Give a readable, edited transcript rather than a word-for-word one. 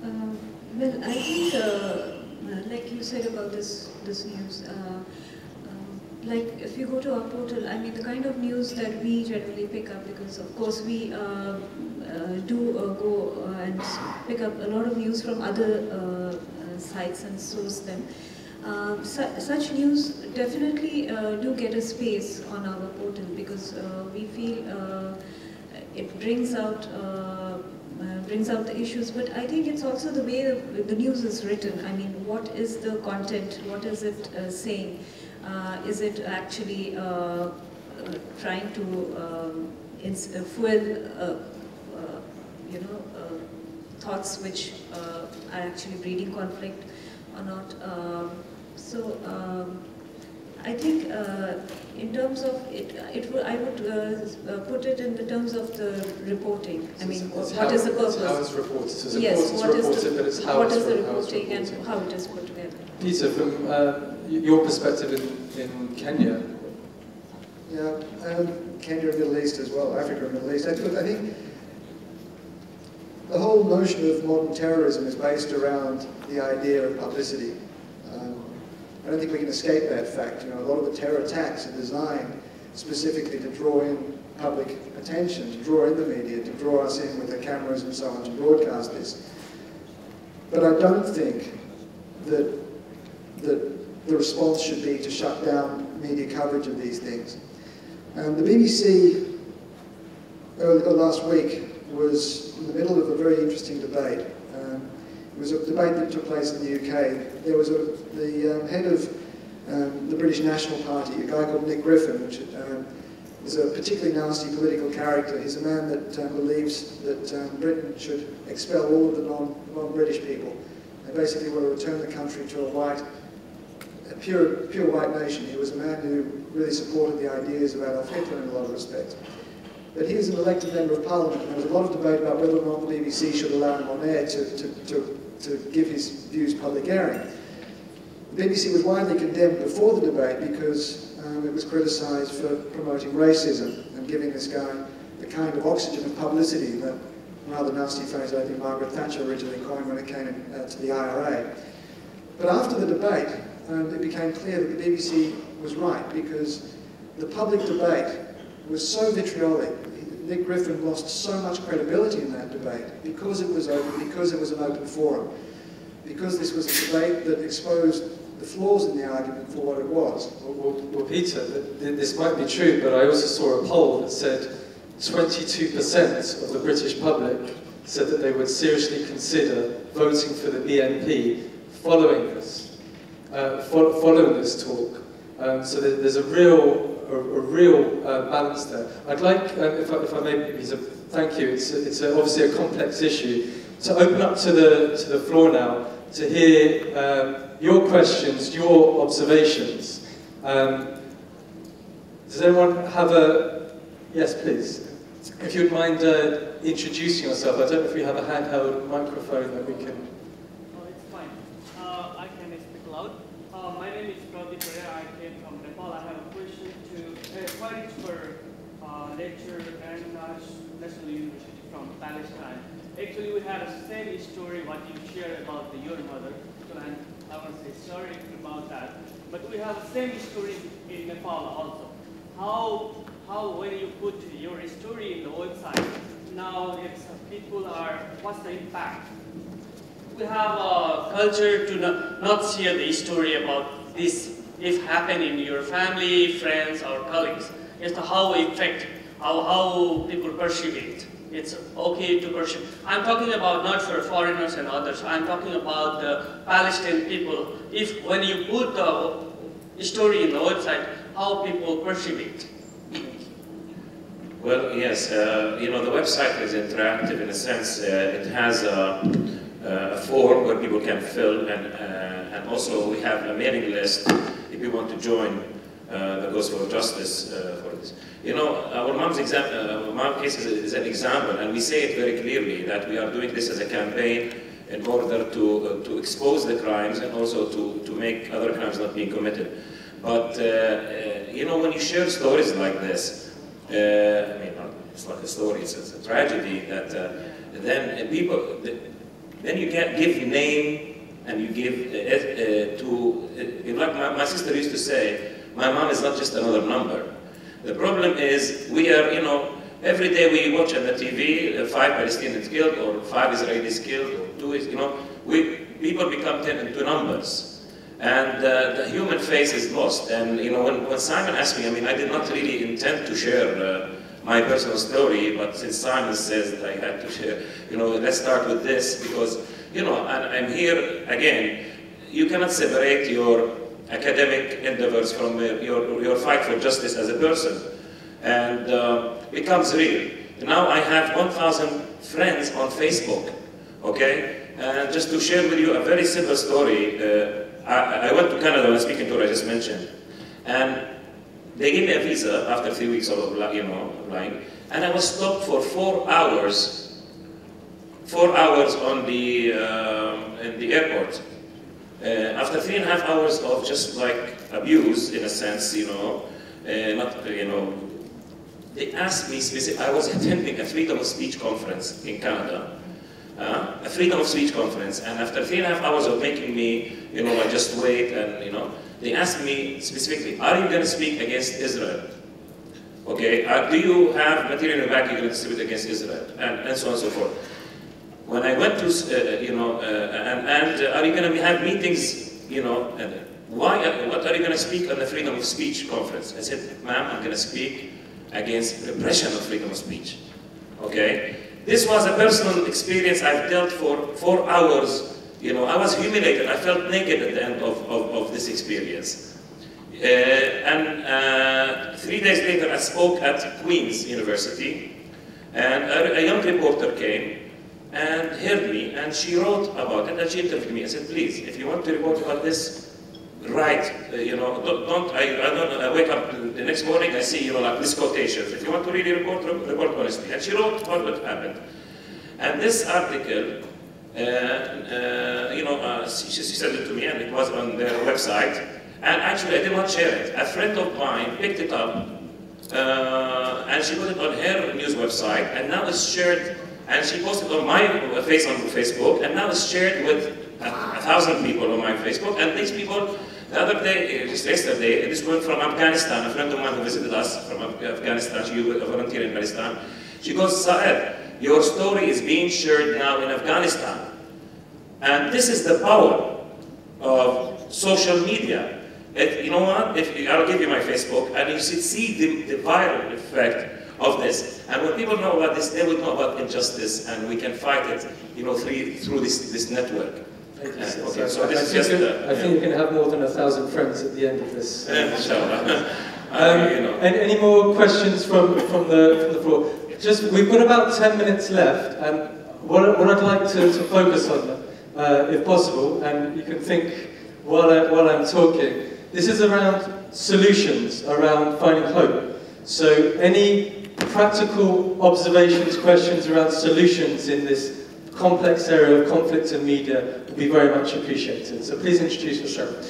Well, I think, like you said about this news, like if you go to our portal, I mean the kind of news that we generally pick up, because of course we do go and pick up a lot of news from other sites and source them. Such news definitely do get a space on our portal, because we feel it brings out the issues. But I think it's also the way the news is written. I mean, what is the content? What is it saying? Is it actually trying to fuel, thoughts which are actually breeding conflict or not? I think in terms of I would put it in the terms of the reporting. I mean, what is the purpose? How it's reported. So it's yes, important to report it, but it's how what it's is the reporting and how it is put together. Peter, from your perspective in Kenya. Yeah, Kenya and Middle East as well, Africa and Middle East. I think the whole notion of modern terrorism is based around the idea of publicity. I don't think we can escape that fact. You know, a lot of the terror attacks are designed specifically to draw in public attention, to draw in the media, to draw us in with their cameras and so on, to broadcast this. But I don't think that the response should be to shut down media coverage of these things. The BBC last week was in the middle of a very interesting debate. It was a debate that took place in the UK. There was the head of the British National Party, a guy called Nick Griffin, which is a particularly nasty political character. He's a man that believes that Britain should expel all of the non-British people. They basically want to return the country to a pure white nation. He was a man who really supported the ideas of Adolf Hitler in a lot of respects. But he was an elected member of Parliament, and there was a lot of debate about whether or not the BBC should allow him on air to give his views public airing. The BBC was widely condemned before the debate because it was criticised for promoting racism and giving this guy the kind of oxygen of publicity that rather nasty phrase I think Margaret Thatcher originally coined when it came to the IRA. But after the debate, it became clear that the BBC was right, because the public debate was so vitriolic. Nick Griffin lost so much credibility in that debate because it was open, because it was an open forum, because this was a debate that exposed the flaws in the argument for what it was. Well, Peter, this might be true, but I also saw a poll that said 22% of the British public said that they would seriously consider voting for the BNP following this talk. So there's a real balance there. I'd like, if I may, Peter, thank you. It's obviously a complex issue. To open up to the floor now to hear your questions, your observations. Does anyone have a... Yes, please. If you would mind introducing yourself. I don't know if we have a handheld microphone that we can... Oh, it's fine. I can speak loud. My name is Ravi. I came from Nepal. I have a question to query for lecturer and National University from Palestine. Actually, we had the same story what you shared about your mother, and I want to say sorry about that. But we have the same story in Nepal also. How when you put your story in the website, now if people are, what's the impact? We have a culture to not share the story about this if happen in your family, friends, or colleagues. It's how it affect, how people perceive it. It's okay to perceive. I'm talking about not for foreigners and others. I'm talking about the Palestinian people. If when you put the story in the website, how people perceive it. Well, yes, you know, the website is interactive in a sense. It has a form where people can fill, and also we have a mailing list if you want to join the Goes for Justice for this. You know, our mom's case is an example, and we say it very clearly that we are doing this as a campaign in order to expose the crimes and also to make other crimes not being committed. But, you know, when you share stories like this, I mean, it's not a story, it's a tragedy that then people, then you give name, and you give like my sister used to say, my mom is not just another number. The problem is we are, every day we watch on the TV 5 Palestinians killed or 5 Israelis killed or 2 is, people become 10 into numbers. And the human face is lost. And when Simon asked me, I did not really intend to share my personal story, but since Simon says that I had to share, let's start with this because, and I'm here again. You cannot separate your academic endeavors from your fight for justice as a person, and it becomes real. Now I have 1,000 friends on Facebook. Okay, and just to share with you a very simple story. I went to Canada when speaking to her, I just mentioned, and they gave me a visa after 3 weeks of applying, and I was stopped for 4 hours. 4 hours on the in the airport. After 3.5 hours of just like abuse, in a sense, they asked me specifically. I was attending a freedom of speech conference in Canada. A freedom of speech conference, and after 3.5 hours of making me, I just wait, and they asked me specifically, are you going to speak against Israel? Okay, do you have material in your back you're going to speak against Israel, and so on and so forth. When I went to, are you going to have meetings, and what are you going to speak on the freedom of speech conference? I said, ma'am, I'm going to speak against repression of freedom of speech. Okay. This was a personal experience I've dealt for 4 hours. I was humiliated. I felt naked at the end of this experience. 3 days later, I spoke at Queen's University, and a young reporter came and heard me, and she wrote about it, and she interviewed me. I said, please, if you want to report about this, write. I wake up the next morning, I see, like these quotations. If you want to really report honestly. And she wrote about what happened. And this article, she sent it to me, and it was on their website. And actually, I did not share it. A friend of mine picked it up, and she put it on her news website, and now it's shared, and she posted on my face on Facebook, and now it's shared with 1,000 people on my Facebook, and these people, the other day, just yesterday, this woman from Afghanistan, a friend of mine who visited us from Afghanistan, she was a volunteer in Palestine, she goes, Saed, your story is being shared now in Afghanistan. And this is the power of social media. You know what, I'll give you my Facebook, and you should see the viral effect of this. And when people know about this, they will know about injustice, and we can fight it, through this network. Okay, so I think you can have more than 1,000 friends at the end of this. Inshallah. Any more questions from the floor? We've got about 10 minutes left, and what I'd like to focus on, if possible, and you can think while I'm talking, this is around solutions, around finding hope. So any practical observations, questions around solutions in this complex area of conflict and media would be very much appreciated. So please introduce yourself.